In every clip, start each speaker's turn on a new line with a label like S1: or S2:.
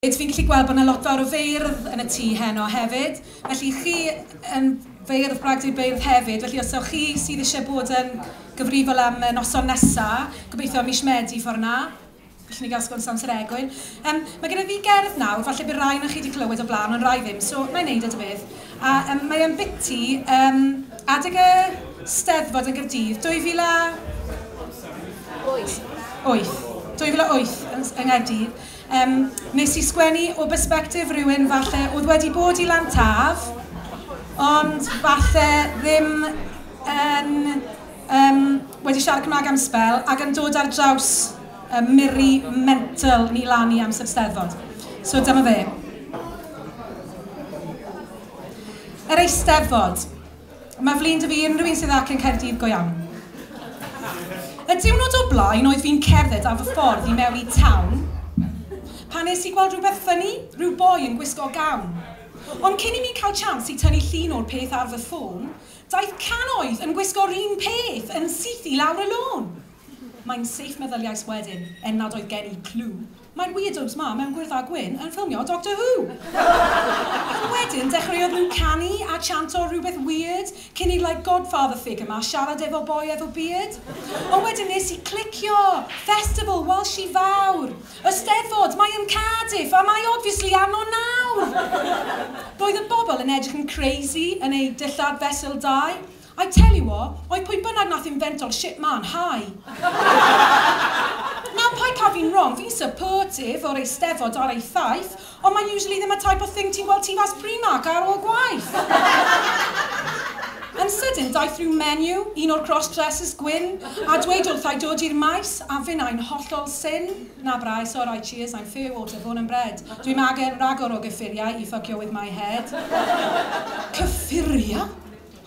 S1: Fi'n gallu gweld bod yna lot fawr o feirdd yn y tŷ heno hefyd. Felly chi yn feirdd Bragdy'r Beirdd hefyd, felly os ywch chi sydd eisiau bod yn gyfrifol am noson nesaf, gobeithio mis Medi ffordd yna. Felly ni gael sgwrs amser egwyn. Mae gyda fi gerdd nawr, falle bydd rai na chi wedi clywed o blaen, ond rai ddim, so mae'n neud y bydd. A mae yn biti adeg y Steddfod yn Caerdydd, 2008 yng Nghaerdydd. Nes i sgwennu o bersbectif rhywun falle oedd wedi bod I lan taf, ond falle ddim wedi siarad Cymraeg am sbel ac yn dod ar draws miri mental ni lan I amser Steddfod. So dyma fe. Yr Eisteddfod. Mae flin dy fi unrhyw un sydd ac yn Caerdydd go iawn. Y diwrnod o blaen oedd fi'n cerdded ar fy ffordd I mewn I tawn, pan nes I gweld rhywbeth ffynnu, rhyw boi yn gwisgo gawn. Ond cyn I mi cael chans I tynnu llun o'r peth ar fy ffôn, daeth cannoedd yn gwisgo'r un peth yn syth I lawr y lôn. Mae'n safe meddyliais wedyn, nad oedd gen I clw. Mae'r weirdos ma mewn gwyrdd a gwyn yn ffilmio Doctor Who. Ond wedyn, dechreuodd nhw canu a chanto rhywbeth weird cyn I Godfather figure ma siarad efo boi efo beard. Ond wedyn nes I clicio, festival Welsh I fawr. Y Steddfod, mae yn Cardiff a mae obviously anno nawr. Roedd y bobl yn edrych yn crazy yn ei dillad fesul 2. I tell you what, oedd pwy bynnag nath invento'r shit ma'n hi. Now, paid cael fi'n wrong, fi'n supportive o'r Eisteddfod ar ei thaith, ond mae usually ddim y type of thing ti'n gweld tu fas Primark ar ôl gwaith. Yn sydyn, daeth rhyw menu, un o'r cross-dressers gwyn, a dweud wrth ai dod i'r maes, a fynnau'n hollol syn. Na brais, alright, cheers, I'm fair water, fôn yn bred. Dwi'n ragor o gyffuriau I fuckio with my head. Cyffuriau?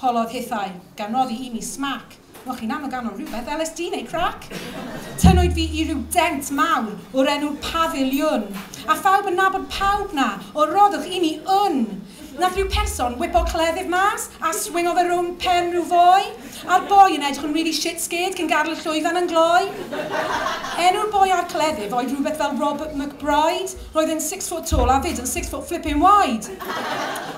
S1: Holodd hithau, gan roddi I mi smac. Wel, chi'n aml gan o rhywbeth LSD neu crack. Tynwyd fi I rhyw dent mawr o'r enw'r pafiliwn. A phawb yn nabod pawb na, o roddwch I mi Nath rhyw person whipo cleddyf mas a swingo fe rownd pen rhyw foi. A'r boi yn edrych yn really shit scared cyn gadael y llwyfan yn gloi. Enw'r boi a'r cleddyf oedd rhywbeth fel Robert McBride. Roedd yn 6 foot tall a fyd yn 6 foot flipping wide.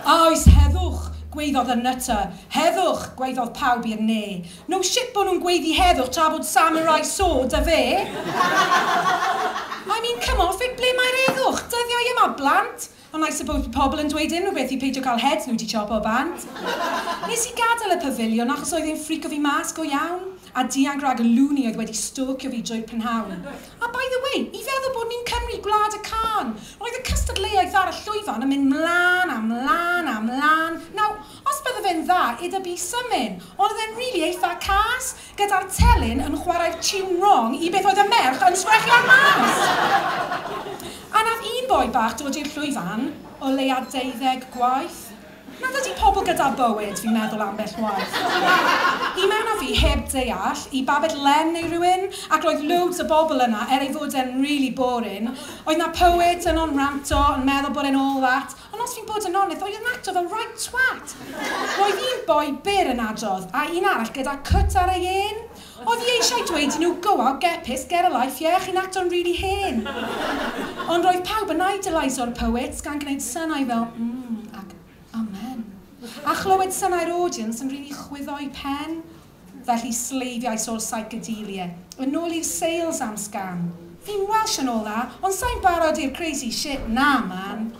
S1: A oes heddwch. Gweiddodd y nutter. Heddwch, gweiddodd pawb i'r ne. No shit bod nhw'n gweiddi heddwch tra bod samurai sword a fe. I mean, come off it, ble mae'r heddwch? Dyddiau yma blant. Ond I suppose pobl yn dweud unrhyw beth I peidio cael heads nhw wedi chop o band. Nes I gadael y pafiliwn achos oedd e'n ffrico fi mas go iawn, a dianc rag y lwni oedd wedi stalcio fi drwy'r prynhawn. A by the way, I feddwl bod ni'n Cymru gwlad y can. Roedd y cystadleuaeth ar y llwyfan yn mynd mlan a mlan a mlan. Nawr, os bydde fe'n dda, iddo bu symud, ond oedd e'n rili eitha cas, gyda'r telyn yn chwarae'r tune wrong I beth oedd y merch yn sgrechian mas. A nath un boi bach dod i'r llwyfan o leia 12 gwaith. Nad ydi pobl gyda bywyd fi'n meddwl ambell waith. I mewn a fi heb deall, I babed len neu rhywun, ac roedd loads o bobl yna ei fod yn really boring. Oedd na poet yn on ranto yn meddwl bod e'n all that, ond os fi'n bod yn onest, oedd yn acto fel right twat. Roedd un boi byr yn adrodd, a un arall gyda cut ar ei un. Oedd I eisiau dweud I nhw go out, get pissed, get a life, yeah, chi'n acto'n really hen. Ond roedd pawb yn idoliso'r poets gan gwneud synau fel ac amen. A chlywed synau'r audience yn really chwyddo'i pen. Felly sleifiais o'r psychedelia. Yn ôl i'r sales am scam. Fi'n Welsh yn ôl na, ond sa'n barod i'r crazy shit na, man.